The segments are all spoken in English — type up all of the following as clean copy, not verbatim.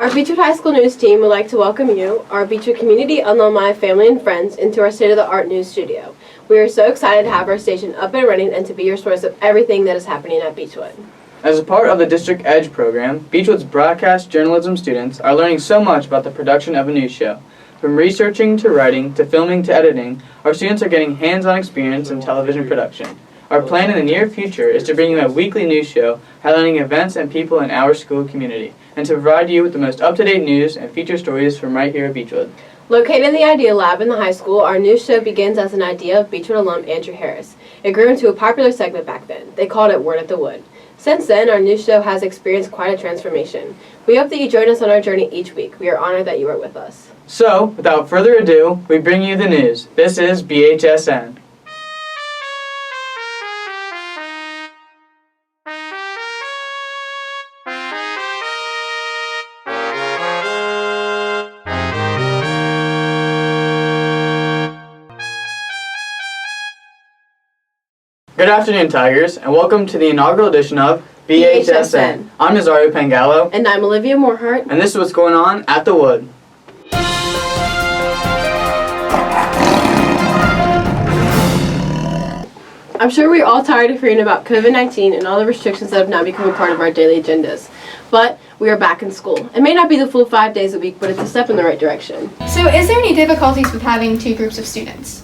Our Beechwood High School News team would like to welcome you, our Beechwood community, alumni, family, and friends, into our state-of-the-art news studio. We are so excited to have our station up and running and to be your source of everything that is happening at Beechwood. As a part of the District Edge program, Beechwood's broadcast journalism students are learning so much about the production of a news show. From researching to writing to filming to editing, our students are getting hands-on experience in television production. Our plan in the near future is to bring you a weekly news show highlighting events and people in our school community, and to provide you with the most up-to-date news and feature stories from right here at Beechwood. Located in the Idea Lab in the high school, our news show begins as an idea of Beechwood alum Andrew Harris. It grew into a popular segment back then. They called it Word at the Wood. Since then, our news show has experienced quite a transformation. We hope that you join us on our journey each week. We are honored that you are with us. So, without further ado, we bring you the news. This is BHSN. Good afternoon, Tigers, and welcome to the inaugural edition of BHSN. I'm Nazario Pangallo. And I'm Olivia Moorhart. And this is what's going on at the Wood. I'm sure we're all tired of hearing about COVID-19 and all the restrictions that have now become a part of our daily agendas. But we are back in school. It may not be the full 5 days a week, but it's a step in the right direction. So is there any difficulties with having two groups of students?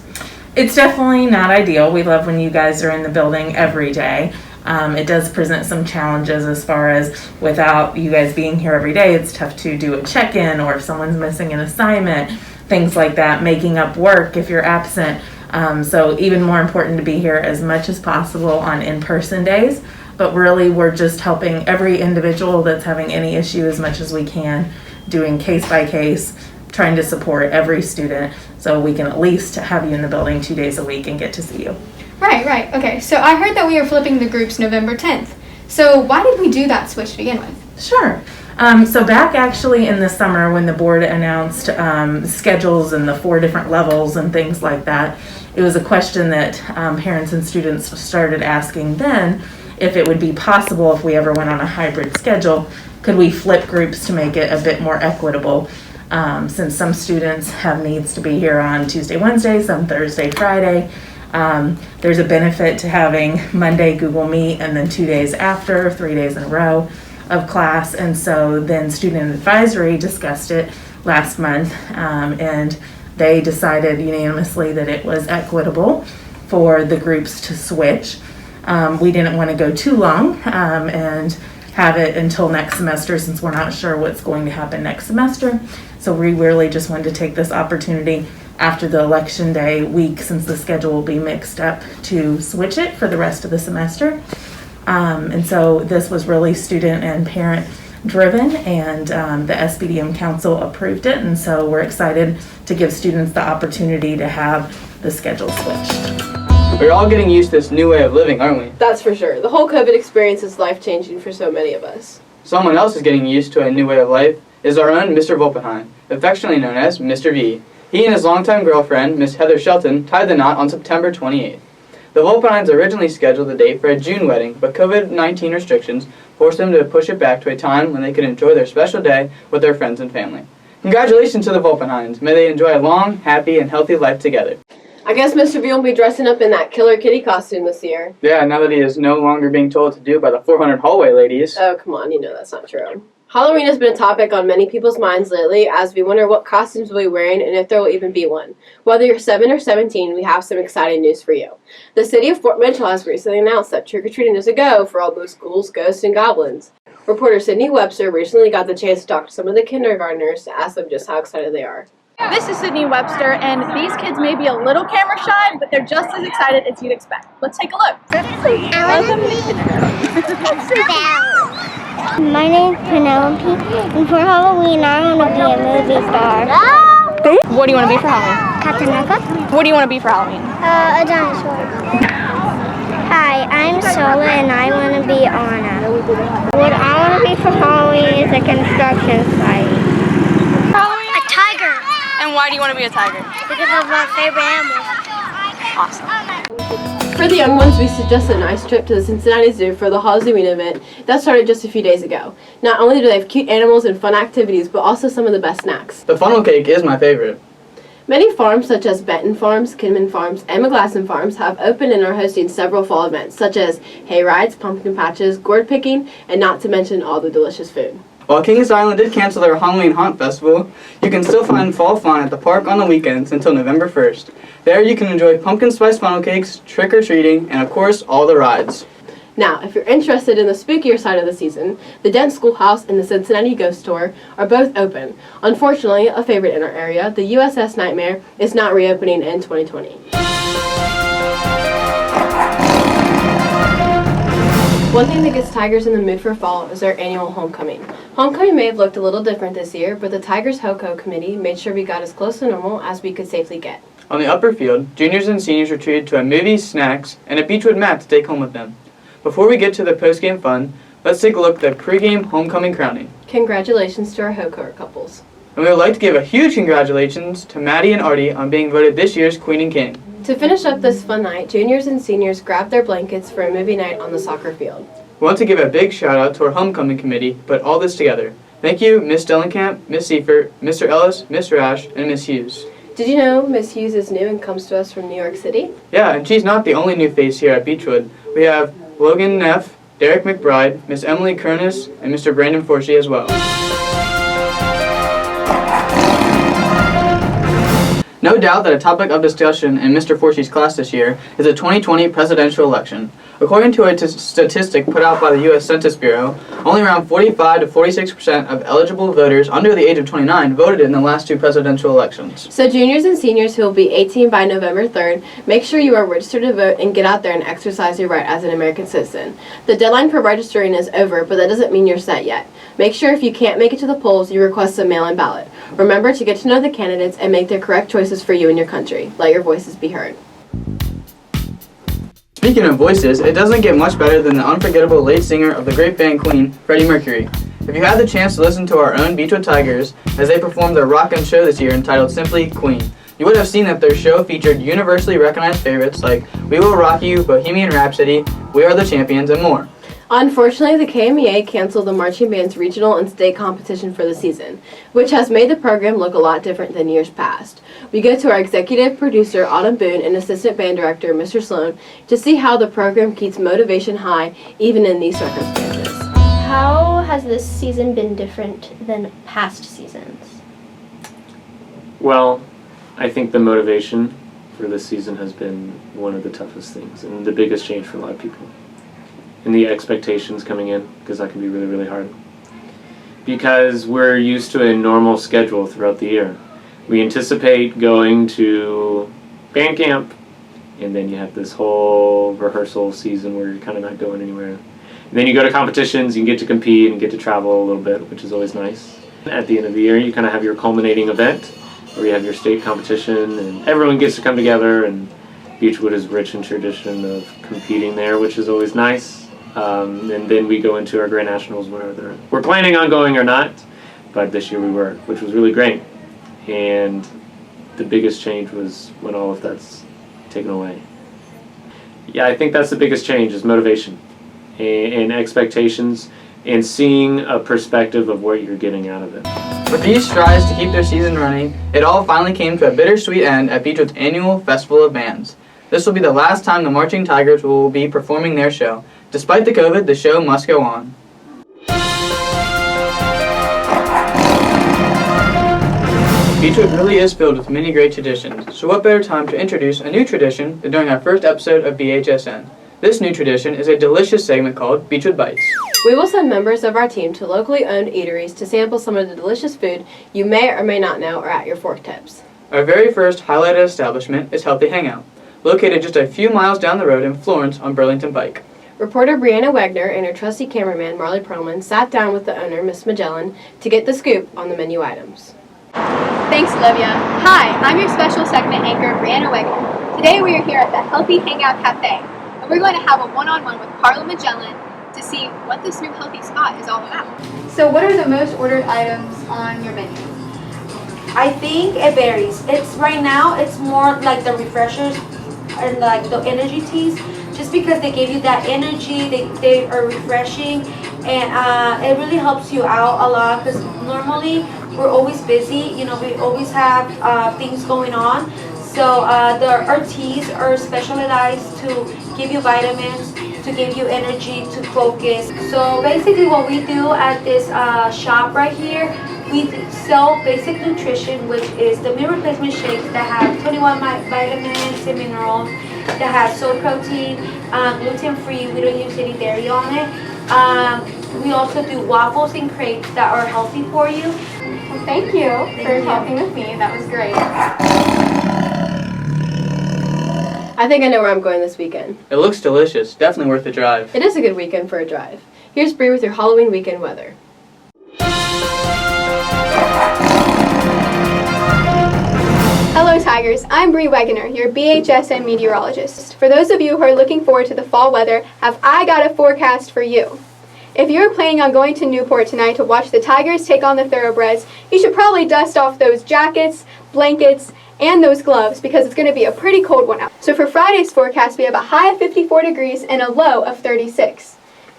It's definitely not ideal. We love when you guys are in the building every day. It does present some challenges as far as without you guys being here every day, it's tough to do a check-in, or if someone's missing an assignment, things like that, making up work if you're absent. So even more important to be here as much as possible on in-person days. But really we're just helping every individual that's having any issue as much as we can, doing case by case, trying to support every student so we can at least have you in the building 2 days a week and get to see you. Right. Okay, so I heard that we are flipping the groups November 10th. So why did we do that switch to begin with? Sure. So back actually in the summer when the board announced schedules and the 4 different levels and things like that, it was a question that parents and students started asking then if it would be possible if we ever went on a hybrid schedule, could we flip groups to make it a bit more equitable? Since some students have needs to be here on Tuesday, Wednesday, some Thursday, Friday. There's a benefit to having Monday Google Meet and then 2 days after, 3 days in a row of class. And so then Student Advisory discussed it last month, and they decided unanimously that it was equitable for the groups to switch. We didn't want to go too long and have it until next semester, since we're not sure what's going to happen next semester. So we really just wanted to take this opportunity after the election day week, since the schedule will be mixed up, to switch it for the rest of the semester. And so this was really student and parent driven, and the SBDM Council approved it, and so we're excited to give students the opportunity to have the schedule switched. We're all getting used to this new way of living, aren't we? That's for sure. The whole COVID experience is life-changing for so many of us. Someone else is getting used to a new way of life is our own Mr. Volpenheim, affectionately known as Mr. V. He and his longtime girlfriend, Miss Heather Shelton, tied the knot on September 28th. The Volpenheims originally scheduled the date for a June wedding, but COVID-19 restrictions forced them to push it back to a time when they could enjoy their special day with their friends and family. Congratulations to the Volpenheims. May they enjoy a long, happy, and healthy life together. I guess Mr. V will be dressing up in that killer kitty costume this year. Yeah, now that he is no longer being told to do by the 400 hallway ladies. Oh, come on, you know that's not true. Halloween has been a topic on many people's minds lately, as we wonder what costumes we'll be wearing and if there will even be one. Whether you're 7 or 17, we have some exciting news for you. The city of Fort Mitchell has recently announced that trick-or-treating is a go for all those ghouls, ghosts, and goblins. Reporter Sydney Webster recently got the chance to talk to some of the kindergartners to ask them just how excited they are. This is Sydney Webster, and these kids may be a little camera shy, but they're just as excited as you'd expect. Let's take a look. Welcome to kindergarten. My name's Penelope, and for Halloween I want to be a movie star. What do you want to be for Halloween? Captain America? What do you want to be for Halloween? A dinosaur. Hi, I'm Sola, and I want to be Anna. What I want to be for Halloween is a construction site. Halloween? A tiger. And why do you want to be a tiger? Because of my favorite animals. Awesome. For the young ones, we suggest a nice trip to the Cincinnati Zoo for the Halloween event that started just a few days ago. Not only do they have cute animals and fun activities, but also some of the best snacks. The funnel cake is my favorite. Many farms such as Benton Farms, Kinman Farms, and McGlasson Farms have opened and are hosting several fall events such as hay rides, pumpkin patches, gourd picking, and not to mention all the delicious food. While Kings Island did cancel their Halloween Haunt Festival, you can still find fall fun at the park on the weekends until November 1st. There you can enjoy pumpkin spice funnel cakes, trick-or-treating, and of course, all the rides. Now, if you're interested in the spookier side of the season, the Dent Schoolhouse and the Cincinnati Ghost Tour are both open. Unfortunately, a favorite in our area, the USS Nightmare, is not reopening in 2020. One thing that gets Tigers in the mood for fall is their annual homecoming. Homecoming may have looked a little different this year, but the Tigers HOCO committee made sure we got as close to normal as we could safely get. On the upper field, juniors and seniors were treated to a movie, snacks, and a Beechwood mat to take home with them. Before we get to the post-game fun, let's take a look at the pre-game homecoming crowning. Congratulations to our HOCO couples. And we would like to give a huge congratulations to Maddie and Artie on being voted this year's Queen and King. To finish up this fun night, juniors and seniors grabbed their blankets for a movie night on the soccer field. We want to give a big shout out to our homecoming committee who put all this together. Thank you, Miss Stellenkamp, Miss Seifert, Mr. Ellis, Mr. Ash, and Miss Hughes. Did you know Miss Hughes is new and comes to us from New York City? Yeah, and she's not the only new face here at Beechwood. We have Logan Neff, Derek McBride, Miss Emily Kernis, and Mr. Brandon Forshee as well. No doubt that a topic of discussion in Mr. Forshee's class this year is the 2020 presidential election. According to a statistic put out by the U.S. Census Bureau, only around 45 to 46% of eligible voters under the age of 29 voted in the last two presidential elections. So juniors and seniors who will be 18 by November 3rd, make sure you are registered to vote and get out there and exercise your right as an American citizen. The deadline for registering is over, but that doesn't mean you're set yet. Make sure if you can't make it to the polls, you request a mail-in ballot. Remember to get to know the candidates and make the correct choices for you and your country. Let your voices be heard. Speaking of voices, it doesn't get much better than the unforgettable lead singer of the great band Queen, Freddie Mercury. If you had the chance to listen to our own Beechwood Tigers as they performed their rock-and show this year entitled simply Queen, you would have seen that their show featured universally recognized favorites like We Will Rock You, Bohemian Rhapsody, We Are the Champions, and more. Unfortunately, the KMEA canceled the marching band's regional and state competition for the season, which has made the program look a lot different than years past. We go to our executive producer, Autumn Boone, and assistant band director, Mr. Sloan, to see how the program keeps motivation high even in these circumstances. How has this season been different than past seasons? Well, I think the motivation for this season has been one of the toughest things and the biggest change for a lot of people. And the expectations coming in, because that can be really, really hard. Because we're used to a normal schedule throughout the year. We anticipate going to band camp, and then you have this whole rehearsal season where you're kind of not going anywhere. And then you go to competitions, you get to compete and get to travel a little bit, which is always nice. At the end of the year, you kind of have your culminating event, where you have your state competition, and everyone gets to come together, and Beechwood is rich in tradition of competing there, which is always nice. And then we go into our Grand Nationals, whether we're planning on going or not, but this year we were, which was really great. And the biggest change was when all of that's taken away. Yeah, I think that's the biggest change is motivation and expectations and seeing a perspective of what you're getting out of it. With these strides to keep their season running, it all finally came to a bittersweet end at Beechwood's annual Festival of Bands. This will be the last time the Marching Tigers will be performing their show. Despite the COVID, the show must go on. Beechwood really is filled with many great traditions, so what better time to introduce a new tradition than during our first episode of BHSN. This new tradition is a delicious segment called Beechwood Bites. We will send members of our team to locally owned eateries to sample some of the delicious food you may or may not know are at your fork tips. Our very first highlighted establishment is Healthy Hangout, located just a few miles down the road in Florence on Burlington Pike. Reporter Brianna Wagner and her trusty cameraman Marley Perlman sat down with the owner, Miss Magellan, to get the scoop on the menu items. Thanks, Olivia. Hi, I'm your special segment anchor, Brianna Wagner. Today we are here at the Healthy Hangout Cafe, and we're going to have a one-on-one with Carla Magellan to see what this new healthy spot is all about. So what are the most ordered items on your menu? I think it varies. Right now it's more like the refreshers and like the energy teas, just because they give you that energy. They are refreshing, and it really helps you out a lot, because normally we're always busy. You know, we always have things going on. So our teas are specialized to give you vitamins, to give you energy, to focus. So basically what we do at this shop right here, we sell basic nutrition, which is the meal replacement shakes that have 21 vitamins and minerals, that has soy protein, gluten-free, we don't use any dairy on it. We also do waffles and crepes that are healthy for you. Well, thank you for talking with me. That was great. I think I know where I'm going this weekend. It looks delicious. Definitely worth the drive. It is a good weekend for a drive. Here's Bree with your Halloween weekend weather. Hello Tigers, I'm Bree Wegener, your BHSN meteorologist. For those of you who are looking forward to the fall weather, have I got a forecast for you. If you're planning on going to Newport tonight to watch the Tigers take on the Thoroughbreds, you should probably dust off those jackets, blankets, and those gloves, because it's going to be a pretty cold one out. So for Friday's forecast, we have a high of 54 degrees and a low of 36.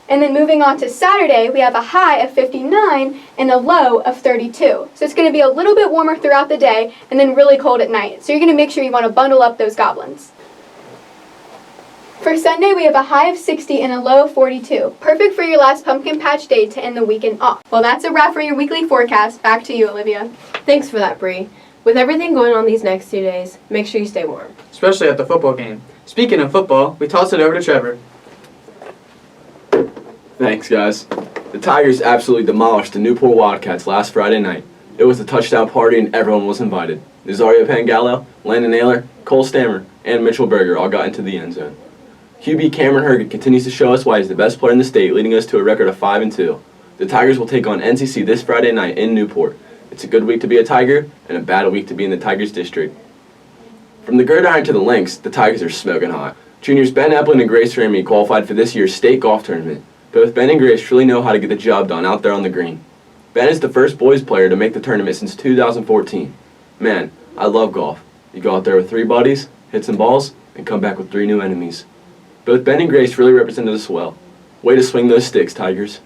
And then moving on to Saturday, we have a high of 59 and a low of 32. So it's going to be a little bit warmer throughout the day and then really cold at night. So you're going to make sure you want to bundle up those goblins. For Sunday, we have a high of 60 and a low of 42. Perfect for your last pumpkin patch day to end the weekend off. Well, that's a wrap for your weekly forecast. Back to you, Olivia. Thanks for that, Bree. With everything going on these next 2 days, make sure you stay warm. Especially at the football game. Speaking of football, we toss it over to Trevor. Thanks, guys. The Tigers absolutely demolished the Newport Wildcats last Friday night. It was a touchdown party and everyone was invited. Nazario Pangallo, Landon Naylor, Cole Stammer, and Mitchell Berger all got into the end zone. QB Cameron Herget continues to show us why he's the best player in the state, leading us to a record of 5-2. The Tigers will take on NCC this Friday night in Newport. It's a good week to be a Tiger and a bad week to be in the Tigers district. From the gridiron to the links, the Tigers are smoking hot. Juniors Ben Eplin and Grace Ramey qualified for this year's state golf tournament. Both Ben and Grace truly know how to get the job done out there on the green. Ben is the first boys player to make the tournament since 2014. Man, I love golf. You go out there with 3 buddies, hit some balls, and come back with 3 new enemies. Both Ben and Grace really represented us well. Way to swing those sticks, Tigers.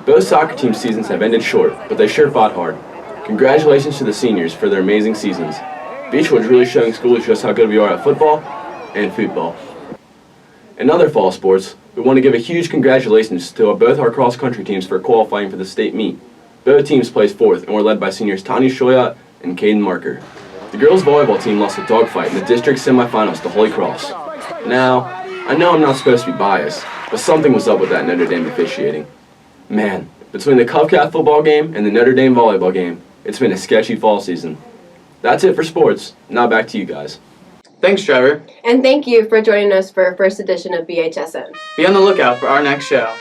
Both soccer team seasons have ended short, but they sure fought hard. Congratulations to the seniors for their amazing seasons. Beechwood's really showing schools just how good we are at football and football. In other fall sports, we want to give a huge congratulations to both our cross-country teams for qualifying for the state meet. Both teams placed 4th and were led by seniors Tanya Shoyat and Caden Marker. The girls' volleyball team lost a dogfight in the district semifinals to Holy Cross. Now, I know I'm not supposed to be biased, but something was up with that Notre Dame officiating. Man, between the Cubcat football game and the Notre Dame volleyball game, it's been a sketchy fall season. That's it for sports. Now back to you guys. Thanks, Trevor. And thank you for joining us for our first edition of BHSN. Be on the lookout for our next show.